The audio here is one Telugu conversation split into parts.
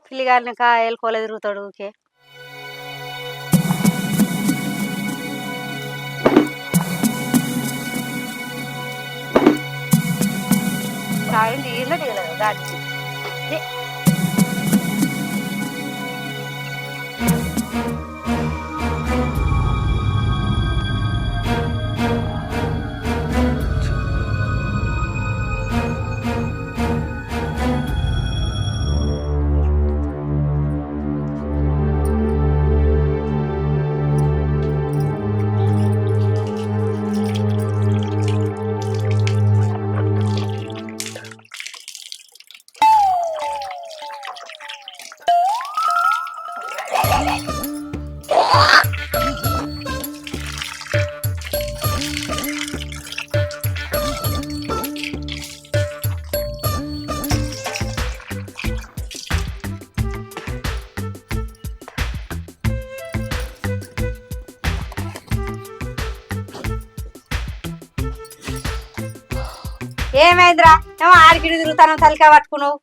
పిల్లిగారిని కాయలు కోల తిరుగుతాడు ఊకే. కాయలు దిగిందో దిగలేదు దానికి. ఏమైందిరా ఏమో ఆడికిడి తిరుగుతాను తలకా పట్టుకున్నావు.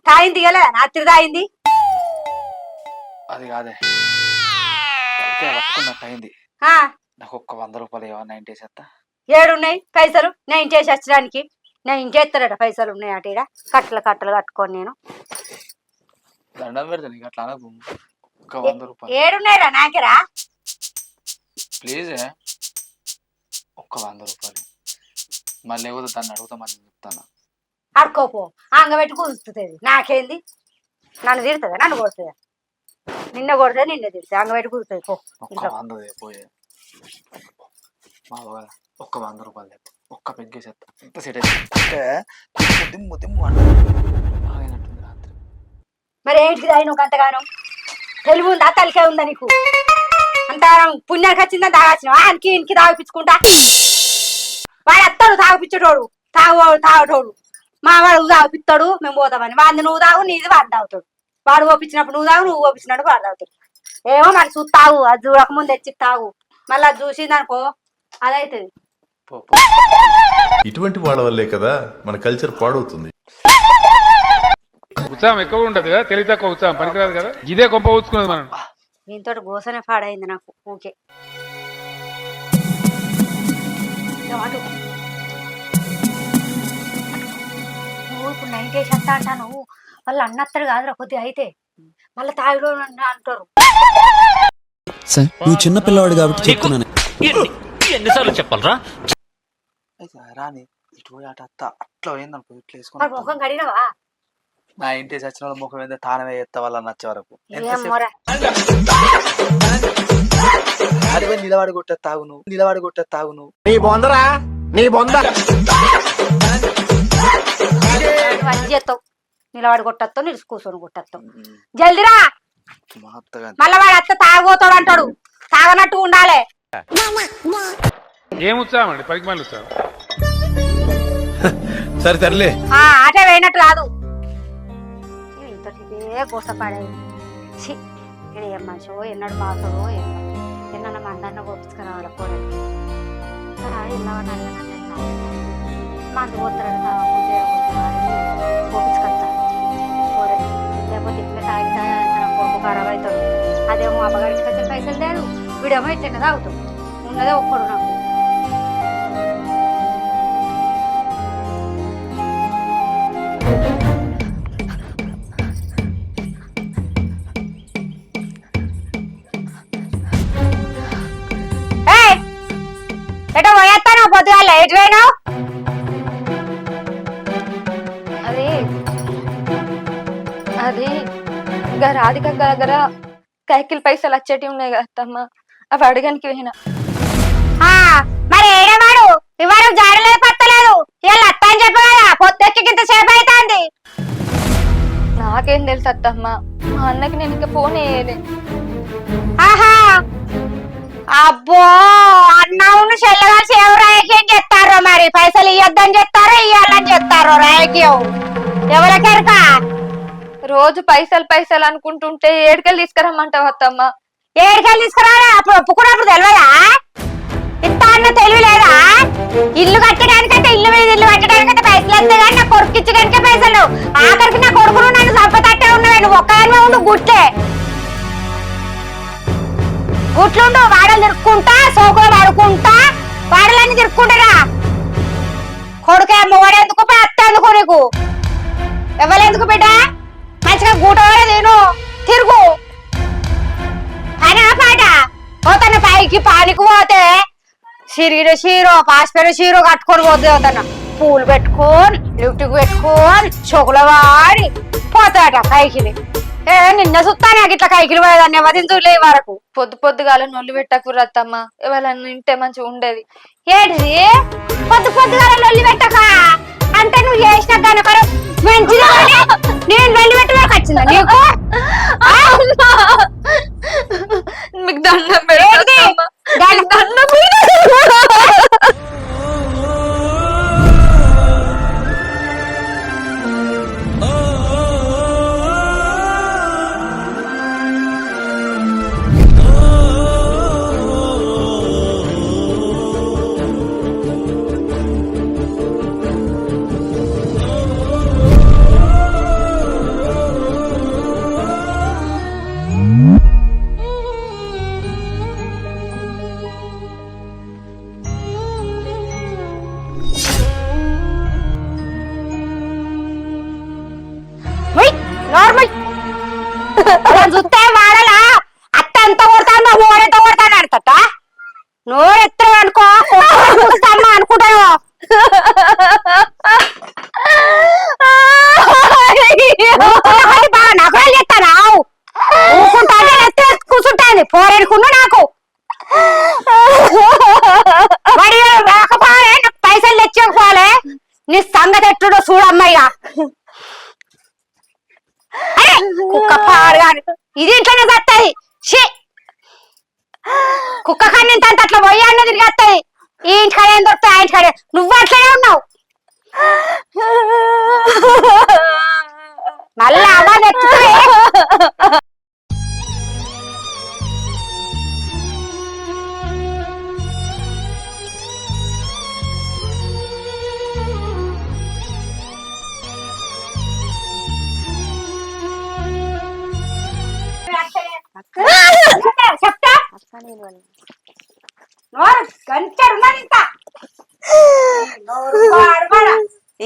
తాయింది దిగలేదా రాత్రి తాయింది. అది కాదే పట్టుకున్నట్టు నాకు ఒక్క 100 రూపాయలు ఏమన్నా ఇంటి చేస్తా. ఏడున్నాయి పైసలు? నేను ఇంటేసి వచ్చడానికి నేను ఇంటేస్తాడట పైసలు ఉన్నాయి అటు ఇడ కట్టలు కట్టలు కట్టుకోని నేను దండం పెడతా నీకు అట్లా అనకు. ఒక్క 100 రూపాయలు ఏడున్నాయిరా నాకేరా ప్లీజ్. ఒక్క 100 రూపాయలు మళ్ళీ లేకపోతే దాన్ని అడుగుతామని చెప్తాను. అడుకోపో అంగబెట్టి కూర్చుతుంది నాకేంది. నన్ను తిడుతుందా నన్ను కొడుతుందా? నిన్న కొడితే నిన్న తిడుతుంది అంగబెట్టి కూర్చుతుంది పో. ఒక్క 100 పోయే ఒక్క 100 రూపాయలు చెప్పు. ఒక్క పెగ్గేసేస్తా. ఎంత సెట్ అయితే దిమ్ము దిమ్ము అంటున్నట్టుంది రాత్రి. మరి ఏంటికి దాయి నువ్వు అంతగానం తెలివి ఉందా తలికే ఉందా నీకు? అంత పుణ్యానికి వచ్చిందని తాగాల్సిన ఆయనకి ఇంటికి తాగిపించుకుంటా. వాడు వస్తాడు తాగిపించేటోడు తాగటోడు మా వాడు తాగిపిస్తాడు మేము పోతామని. వాడిని నువ్వు తాగు నీది వాడు తాగుతాడు. వాడు ఓపించినప్పుడు నువ్వు తాగు నువ్వు ఓపించినప్పుడు వాడు తాగుతాడు. ఏమో మరి చూసి తాగు అది చూడకముందు తెచ్చి తాగు మళ్ళీ అది చూసిందనుకో అదైతుంది. ఇటువంటి వాళ్ళ వల్లే కదా మన కల్చర్ పాడవుతుంది. ఉత్సాహం ఎక్కువ ఉంటది కదా తెలివి తక్కువ ఉత్సాహం పనికిరాదు కదా. ఇదే గొప్ప ఊచుకున్నది మనం. దీంతో గోసనే పాడైంది నాకు ఊకే. నువ్వు ఇప్పుడు నైట్ వేసి అంతా అంటాను వాళ్ళు అన్నత్తరు కాదురా కొద్దిగా అయితే మళ్ళీ తాగిలో అంటారు. సార్ నువ్వు చిన్న పిల్లవాడు కాబట్టి చెప్తున్నాను. ఎన్నిసార్లు చెప్పాలరా రాని ఇటు పోయి అట అట్లా పోయిందనుకో ఇట్లా వేసుకుని ముఖం కడిగినవా? నా ఇంటి చచ్చిన వాళ్ళ ముఖం మీద తానమే ఎత్త వాళ్ళ నచ్చే వరకు నిలబడి కొట్టే తాగు నువ్వు నిలబడి కొట్టే తాగు నువ్వు. నీ బొందరా నీ బొంద చేస్తావు నిలబడి కొట్టేస్తావు నిలుసు కూర్చొని కొట్టేస్తావు. జల్దిరా మళ్ళా వాడు అత్త తాగబోతాడు అంటాడు. తాగనట్టు ఉండాలి. ఏం ఉత్సాహం అండి పనికి మళ్ళీ ఉత్సాహం. సరే తరలే ఆటే వేయనట్టు కాదు. ఇంతటిదే గోసపడేది. ఏం మనిషో ఎన్నడు మాతాడో ఎన్న మందన్న కోపించుకురావాలి పోరానికి మందు పోతాడు కోపించుకెళ్తాను పోరే. లేకపోతే ఇట్లా తాగి తాగి కొడుకు ఖరాబ్ అవుతాడు. అదేమో అబ్బగారికి వచ్చిన పైసలు లేదు వీడేమో ఇట్లా తాగుతాడు. ఉన్నదే ఒక్కడు నాకు. ఎటో పోయేస్తాను పొద్దుగాల ఎటు పోయినావు? అది ఇంకా రాధిక దగ్గర కైకిల్ పైసలు వచ్చేటి ఉన్నాయి కదా అత్తమ్మ అవి అడగానికి పోయినా. మరి ఏడవాడు ఇవాళ జాడలేదు పత్తలేదు ఇలా అత్త అని చెప్పు కదా పొద్దుకి ఇంత సేపు అవుతుంది. నాకేం తెలుసు అత్తమ్మ మా అన్నకి నేను ఇంకా ఫోన్ వేయలే. ఆహా అబ్బో అన్నవును చెల్లగాల్సి ఎవరు రాయకం చెప్తారో మరి పైసలు ఇవ్వద్దని చెప్తారో ఇవ్వాలని చెప్తారో రాయకం ఎవరికెరక? రోజు పైసలు పైసలు అనుకుంటుంటే ఏడుకెళ్ళి తీసుకురమ్మంటావు అత్తమ్మ. ఏడుకెళ్ళి తీసుకురా అప్పుడు ఒప్పుకున్నప్పుడు తెలియదా? ఇత్తా అన్న తెలివి లేదా? ఇల్లు కట్టడానికంటే ఇల్లు మీద ఇల్లు కట్టడానికంటే పైసలు వస్తే కానీ నా కొడుకు ఇచ్చడానికే పైసలు. ఆఖరికి నా కొడుకును నన్ను చంపతట్టే ఉన్నవే. నువ్వు ఒక్కదానివే ఉండు గుట్లే గుట్లుండు. వాడలు తిరుక్కుంటా సోకులు పడుకుంటా వాడలన్నీ తిరుక్కుంటారా. కొడుకే మొగడెందుకు అత్త ఎందుకు నీకు? ఎవరెందుకు బిడ్డ? మంచిగా గూట నేను తిరుగు అయినా పాట పోతాన పైకి పానికి పోతే సిరిగిన చీరో పాసిపోయిన చీరో కట్టుకొని పోతే పోతాను. పూలు పెట్టుకొని లిఫ్ట్కి పెట్టుకొని చొకుల వాడి పోతాట కైకిలి. నిన్న సుత్తానే ఇట్లా కైకిలి పోయేదాన్ని వదించులే వరకు. పొద్దుగాల నొల్లు పెట్టకుర్రు అత్తమ్మ, ఎవరైనా వింటే మంచిగా ఉండేది. ఏంటిది పొద్దుగాల లొల్లి పెట్టక అంటే నువ్వు చేసిన కనుక మంచిది. నేను లొల్లి పెట్టడానికి వచ్చిందా నీకు? మీకు దండం పెడతా అత్తమ్మ. దండం చూస్తే వాడలా అత్త ఎంత కొడతానో ఓడెంత కొడతాను అడతట. నువ్వు ఎత్తులు అనుకో అమ్మ అనుకుంటాను. బాగా నగరాలు చెప్తాను ఊకుంటానే కూర్చుంటాను పోరేడుకున్నా నాకు మరి రాకపోలే. నాకు పైసలు తెచ్చకపోలే. నీ సంగతి ఎట్టుడో చూడమ్మయ్యా. కుక్క పాడుగాని ఇది ఇంట్లోనే వస్తాయి. కుక్క కన్నా ఇంత అట్లా పోయి అన్న తిరిగి వస్తాయి. ఈ ఇంటికాడ ఏం దొరుకుతాయి ఆ ఇంటికాడే. నువ్వు అట్లనే ఉన్నావు. మళ్ళీ అవాజ్ ఎత్తుతాయి. చెప్తా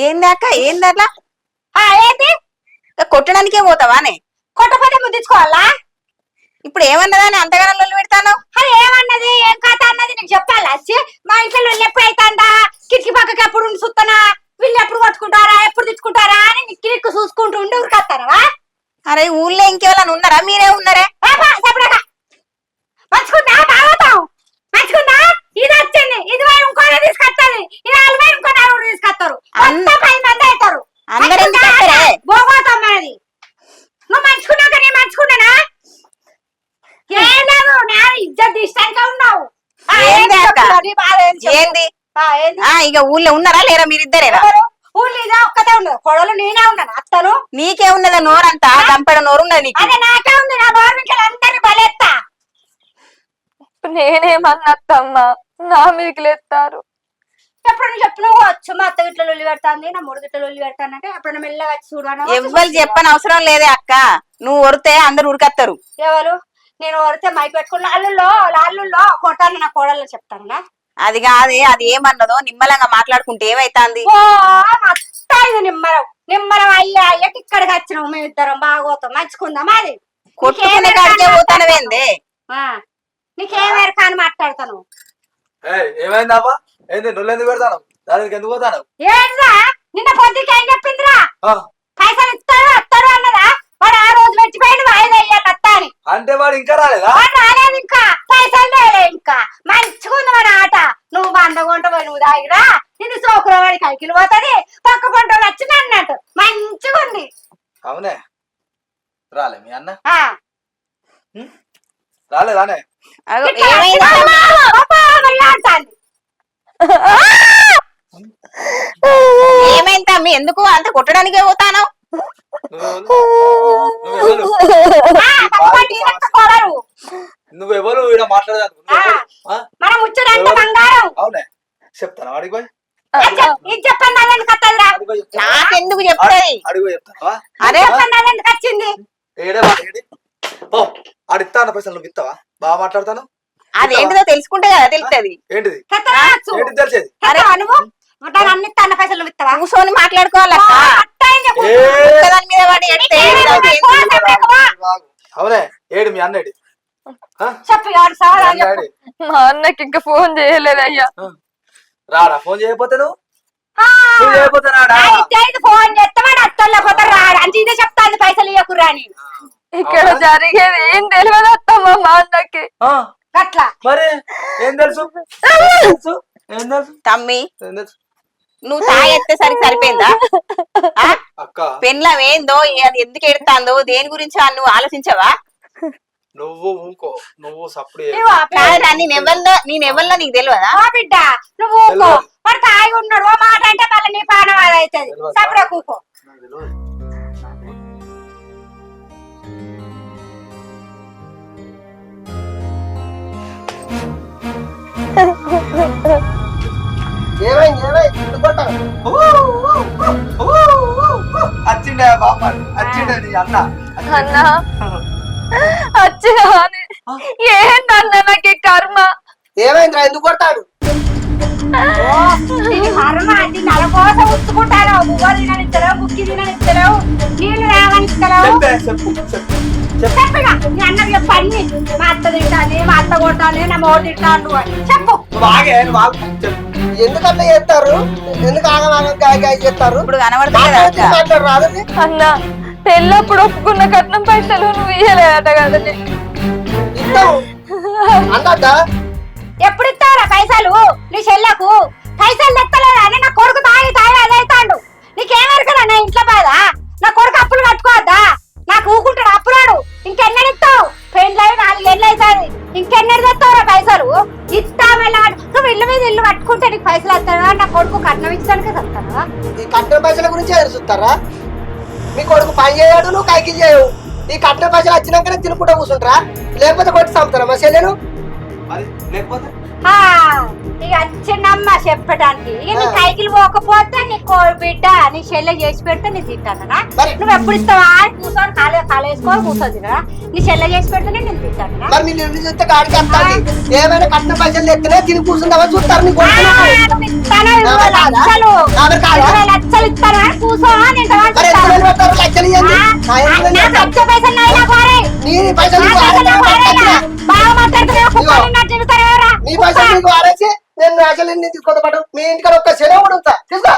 ఏంది అక్క? ఏంది అట్లా ఏంటి కొట్టడానికే పోతావానే? కొట్టపోతే ముద్దించుకోవాలా? ఇప్పుడు ఏమన్నదాని అంతగానం లొల్లి పెడతాను? అది ఏమన్నది ఏం కథ అన్నది నీకు చెప్పాలా? వచ్చి మా ఇంట్లో లొల్లి ఎప్పుడు అవుతాందా? కిటికీ పక్కకి ఎప్పుడు సుత్తనా? వీళ్ళు ఎప్పుడు కొట్టుకుంటారా ఎప్పుడు తిట్టుకుంటారా అని కిటికీ చూసుకుంటూ ఉండి ఉరికొస్తారా? అరే ఊళ్ళో ఇంకెవరైనా ఉన్నారా? మీరే ఉన్నారే? మంచుకుందా బాగుతాం మంచుకుందా. ఇది వచ్చింది ఇది ఇంకో తీసుకొస్తుంది. ఇది నలభై ఇంకో నలుగురు తీసుకొస్తారు. 10 మంది అవుతారు. పోగోతాం మనది. నువ్వు మంచుకున్నాక నేను మంచుకున్నానా? ఏం లేదు నా ఇజ్జత్ తీస్తానికే ఉన్నావు. ఏంది ఇక ఊళ్ళో ఉన్నారా లేరా మీరిద్దరేనా? ఊళ్ళో ఇదే ఒక్కతే ఉండదు. కొడలు నేనే ఉన్నాను. అత్తను నీకే ఉన్నదా నోరంతా? కంపెడ నోరు ఉన్నది నీకు. అదే నాకే ఉంది. నా గవర్నమెంట్ అందరినీ బలేస్తా. నేనేమన్నా అత్తమ్మ, నా మీకు లేస్తారు. ఎప్పుడు చెప్పు నువ్వు వచ్చు మా అత్త గిట్ల లొల్లి పెడతాంది నా మూడు గిట్ల లొల్లి పెడతానంటే ఎప్పుడైనా మెల్లగా వచ్చి చూడను. ఎవ్వరు చెప్పని అవసరం లేదే అక్క. నువ్వు ఒరితే అందరు ఉరికత్తారు. ఎవరు? నేను వరితే మైక్ పెట్టుకుని లాళ్ళుల్లో కొట్టాను నా కోడల్లో చెప్తాను. అది కాదే, అది ఏమన్నదో నిమ్మలంగా మాట్లాడుకుంటే ఏమైతాంది? ఓ అత్త ఇది నిమ్మరం అయ్యా అయ్యకి ఇక్కడికి వచ్చినావు. మేమిద్దరం బాగోతాం మంచుకుందాం. అది కొట్టుకునే కాడికే పోతానవేందే? నీకేమేరు కానీ మాట్లాడతాను. ఏమైందమ్మా? ఏంది నువ్వు ఎందుకు పెడతాను? దానికి ఎందుకు పోతాను? ఏంద్రా నిన్న పొద్దుకి ఏం చెప్పిందిరా? పైసలు ఇస్తారు అన్నదా? వాడు ఆ రోజు పెట్టిపోయింది వాయిదా అయ్యాలి అత్త అని. అంటే వాడు ఇంకా రాలేదా? రాలేదు ఇంకా పైసలు లేలే. ఇంకా మంచిగుంది మన ఆట. నువ్వు 100 గుంట పోయి నువ్వు దాగిరా నిన్ను సోకుల వాడి కైకిలు పోతుంది. పక్క పంటలు వచ్చింది అన్నట్టు మంచిగుంది. అవునే రాలే మీ అన్న రాలేదానే? ఏమైందా? మీ ఎందుకు అంత కొట్టడానికే పోతాను? నువ్వెవరు ఇక్కడ మాట్లాడదాను? మనం ముచ్చడంటే బంగారం వస్తాయి. అడుగు చెప్తావా? అరే ఎందుకు వచ్చింది? ఏడే ఏడి ఓ ఆడిస్తా అన్న పైసలు నువ్వు ఇస్తావా? బాగా మాట్లాడతాను. అదేంటిదో తెలుసుకుంటే కదా తెలుస్తుంది. ఏంటిది కట్టవచ్చు. ఏంటిది తెలిసేది? అరే నువ్వు అన్ని తన పైసలు నువ్వు ఇస్తావా? కూర్చొని మాట్లాడుకోవాలక్క. దాని మీద పడి ఎడితే అవునే ఏడు మీ అన్నేడి చెప్పు ఎవరు సవాల్ చెప్పు. మా అన్నకి ఇంకా ఫోన్ చేయలేదయ్యా. రాడా ఫోన్ చేయకపోతే నువ్వు చేయకపోతే రాడా? ఫోన్ చేస్తే వాడు అత్తల్లో పోతే రాడు అంటే ఇదే చెప్తాను పైసలు ఇవ్వకురా అని. ఇక్కడ జరిగేది ఏం తెలియదు అత్తమ్మ మా అన్నకి. అట్లా మరి ఏం తెలుసు? ఏం తెలుసు తమ్మి ఏం తెలుసు? నువ్వు తాగెత్తేసరికి సరిపోయిందా? అక్క పెన్లం ఏందో అది ఎందుకు ఎడతాందో దేని గురించి నువ్వు ఆలోచించవా? నువ్వు ఊకో నువ్వు సప్పుడు నేనెవల్లో నీకు తెలియదా? ఓ బిడ్డ నువ్వు ఊకో వాడు తాగి ఉన్నాడు ఓ మాట అంటే మళ్ళీ నీ పానం అది అవుతుంది. సపరే కూకో. వచ్చిండే బాప వచ్చిండే నీ అన్న అన్న వచ్చినా ఏంటన్న నాకు కర్మ. ఏమైందిరా ఎందుకు కొడతాడు? నెల కోసం ఉచ్చుకుంటారు. బువ్వ తిననిస్తలేవు, బుక్కి తిననిస్తలేవు, నీళ్లు రావనిస్తలేవు. చెప్పగా నీ అన్నకి చెప్పు అన్ని. మా అత్త తింటాను, మా అత్త కొట్టాలి, నా మోడు తింటాను అని చెప్పు. ఎందుకట్లా చేస్తారు? ఎందుకు ఆగమాగం గాయ చేస్తారు? ఇప్పుడు కనబడుతుంది. మాట్లాడరాదు. అన్న పెళ్ళప్పుడు ఒప్పుకున్న కట్నం పైసలు నువ్వు ఇయ్యలేదట కదండి. ఇస్తావు అన్నట్ట ఎప్పుడు ఇస్తావురా పైసలు? నీ చెల్లకు పైసలు తెత్తలేదా అని నా కొడుకు తాగి తాగి అదైతాడు. నీకేమరకరా నా ఇంట్లో బాధ? నా కొడుకు అప్పులు కట్టుకోవద్దా? నాకు ఊకుంటాడు అప్పులాడు. ఇంకెన్నెడు ఇస్తావు? పెళ్ళి 4 ఏళ్ళు అవుతుంది. ఇంకెన్నెడు తెస్తావురా పైసలు? ఇస్తామేలా నువ్వు ఇల్లు మీద ఇల్లు పట్టుకుంటే నీకు పైసలు వస్తావా? నా కొడుకు కట్నం ఇచ్చడానికి వస్తావా? ఈ కట్నం పైసల గురించి ఎదురుస్తారా? మీ కొడుకు పని చేయడు, నువ్వు కైకి చేయవు. ఈ కట్నం పైసలు వచ్చినాకనే తినుకుంటా కూర్చుంటారా? లేకపోతే కొట్టి చంపుతారా మా చెల్లెను? మరి లేకపోతే ఇక వచ్చిందమ్మ చెప్పడానికి. ఇక నీ కైకిలు పోకపోతే నీకు బిడ్డ నీ చెల్లె చేసి పెడితే నేను తింటానా? నువ్వు ఎప్పుడు ఇస్తావా? కూర్చొని కాలు వేసుకొని కూర్చొని తినరా? నీ చెల్లె చేసి పెడితేనే నేను తింటానా? మరి మీరు ఇల్లు చూస్తే గాడికి వస్తాను. ఏమైనా కట్నం పైసలు ఎత్తనే తిని కూర్చుందామా చూస్తారు. నీ కొడుకు లక్షలు 20 లక్షలు ఇస్తానా? కూర్చో లక్ష పైసలు నైనా కోరే నీ పైసలు బాగా మాట్లాడుతున్నావు. నీ పైసలు నీకు ఆరేసి నేను రాజలు తీసుకోతో పాటు మీ ఇంటికాడ ఒక్క సెలవు కూడా ఉందా? తీసుకో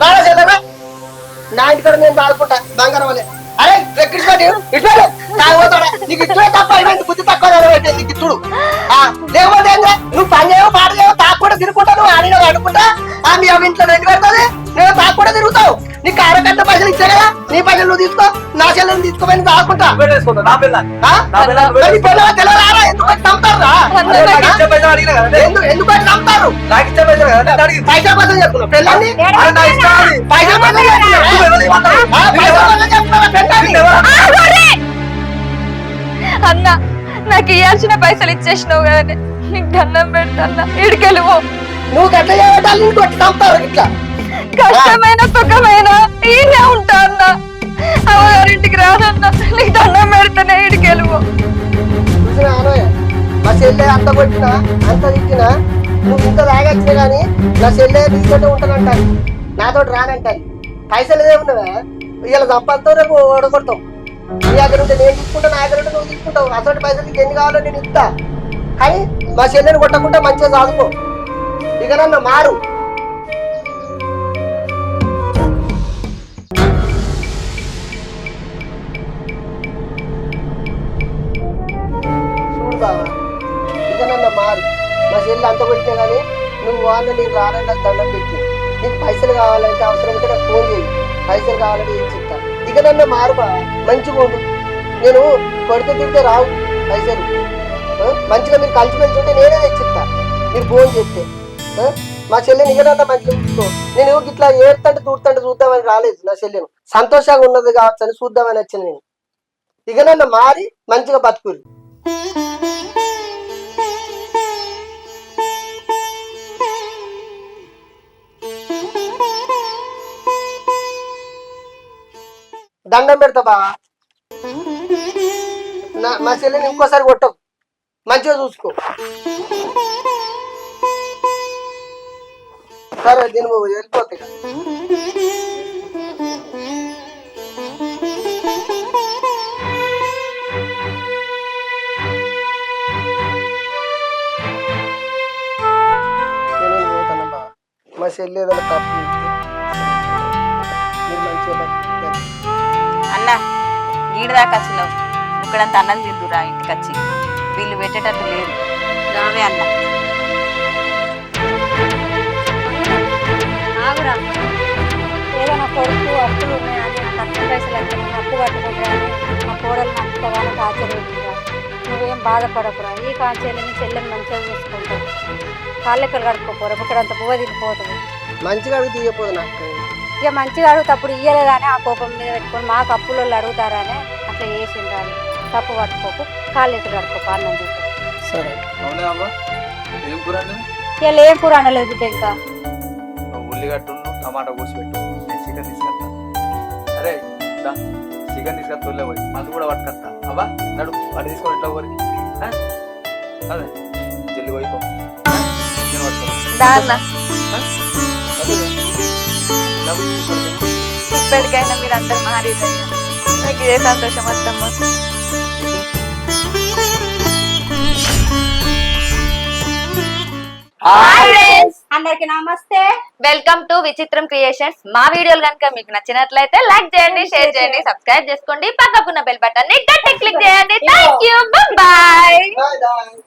రాడా సెలవు నా ఇంటికాడ నేను వాడుకుంటా బంగారం వల్లే. అరే ఎక్కించుకోండి ఇట్లా తాగిపోతాడా? నీకు ఇట్లే తప్ప అయిపోయింది. బుద్ధి తక్కువ నీకు ఇచ్చుడు. లేకపోతే నువ్వు పని చేయవు పాట చేయవు తాకుండా తిరుగుకుంటా. నువ్వు ఆడిన వాడుకుంటా మీ అవి ఇంట్లో రెడ్డి పెడుతుంది. నేను తాకుండా తిరుగుతావు. నీకు అరగంట పైసలు ఇచ్చా కదా, నీ పైసలు నువ్వు తీసుకో, నా చెల్లెలు తీసుకోమని తాగుకుంటా. ఎందుకు చంపుతారా? ఎందుకు చంపుతారు? పైసా కోసం చెప్తున్నా పెళ్ళని పైసా కోసం అన్న నాకు ఇవ్వాల్సిన పైసలు ఇచ్చేసినావు కదండి. నీకు దండం పెడతా ఇడికెళ్ళిపో. నువ్వు గట్ల చేయటాలు నీకు కొట్టి చంపుతారు. ఇట్లా కష్టమైన సుఖమైన ఈయనే ఉంటా అన్న. అమ్మగారింటికి రానన్న. నీకు దండం పెడతానే ఇడికెళ్ళిపో. చూసినా మా చెల్లె అంత కొట్టినా అంత తిట్టినా నువ్వు ఇంత తాగొచ్చినా గానీ నా చెల్లె నీతోటే ఉంటానంటాను, నాతో రానంటాను. పైసలు ఏమున్నావా? ఇలా సంపాదిస్తావు, రేపు ఓడగొడతావు. నీ దగ్గర ఉంటే నేను తీసుకుంటా, నా దగ్గర ఉంటే నువ్వు తీసుకుంటావు. అసలు పైసలు నీకు ఎన్ని కావాలో నేను ఇస్తా. కానీ మా చెల్లెని కొట్టకుండా మంచిగా చదువుకో. ఇక నన్ను మారు. చూడు బావా, ఇక నన్ను మారు. మా చెల్లి అంత కొట్టినా కానీ నువ్వు వాళ్ళు నీకు రానని నాకు దండం పెట్టి. నీకు పైసలు కావాలంటే అవసరం ఉంటే నాకు ఫోన్ చేయి. పైసలు కావాలంటే ఏం చెప్తా. ఇక నన్ను మారు బా, మంచిగా ఉండు. నేను కొడితే తింటే రావు పైసలు. మంచిగా మీరు కలిసి మెలిసి ఉంటే నేనే తెచ్చిస్తా మీరు ఫోన్ చేస్తే. మా చెల్లెని ఇకనన్నా మంచిగా చూసుకో. నేను ఇట్లా ఏడుతంటే దూడుతంటే చూద్దామని రాలేదు. నా చెల్లెను సంతోషంగా ఉన్నది కావచ్చు అని చూద్దామని వచ్చిన నేను. ఇకనన్నా మారి మంచిగా బతుకురు. దండం పెడతా బా. మా చెల్లిని ఇంకోసారి కొట్టకు, మంచిగా చూసుకో. సరే దీని వెళ్ళిపోతాయి. నేనేం పోతానబ్బా, మా చెల్లి ఏదైనా తప్పు చేస్తే మీరు మంచిగా బతకాలి. అన్న గీడ దాకా వచ్చినావు, ఇక్కడంత అన్నం తిందురా ఇంటికి వచ్చి. వీళ్ళు పెట్టేటట్టు లేదు రావే అన్న. ఆగురా, ఏదో నా కొడుకు అప్పులు ఉన్నాయని నాకు అర్థం పైసలు అయితే అప్పు కట్టుకుంటారని మా కోడలు అంతగానో టార్చర్ పెట్టిరా. నువ్వేం బాధపడకురా, ఈ కాంచెల్ని చెల్లెని మంచిగా చూసుకుంటావు. కాళ్ళెక్కలు కడుక్కోపోరా, ఇక్కడ అంత పువ్వ తిరిగిపోతుంది. మంచిగా అడుగు తీయపోదు నాకు. ఇక మంచిగా అడుగుతప్పుడు ఇయ్యలేదని ఆ కోపం మీద పెట్టుకొని మాకు అప్పులు అడుగుతారని అట్లా చేసిండ్రాని. తప్పు పట్టుకోకు, కాళ్ళెక్కలు కడుక్కోకు, అన్నం చూసుకో. సరే అవునా అమ్మ? ఏం కూర అండి? ఇలా ఏం కూర అనలేదు బిడ్డ. ఇంకా ఉల్లిగడ్డ టమాటా కోసి పెట్టు, నేను చికెన్ తీసుకొస్తా. అరే చికెన్ తీసుకొస్తా, పోయి అది కూడా పట్టుకొస్తా. అబ్బా నడు, అది తీసుకొని ఎట్లా ఊరికి అదే జల్లి పోయిపో. నేను పట్టుకో. ఇప్పటికైనా మీరు అందరు మారేదయ్యా, నాకు ఇదే సంతోషం అత్తమ్మ. అందరికి నమస్తే. వెల్కమ్ టు విచిత్రం క్రియేషన్స్. మా వీడియోలు కనుక మీకు నచ్చినట్లయితే లైక్ చేయండి, షేర్ చేయండి, సబ్స్క్రైబ్ చేసుకోండి, పక్కకున్న బెల్ బటన్ ని గట్టి క్లిక్ చేయండి. Thank you, bye. బాయ్.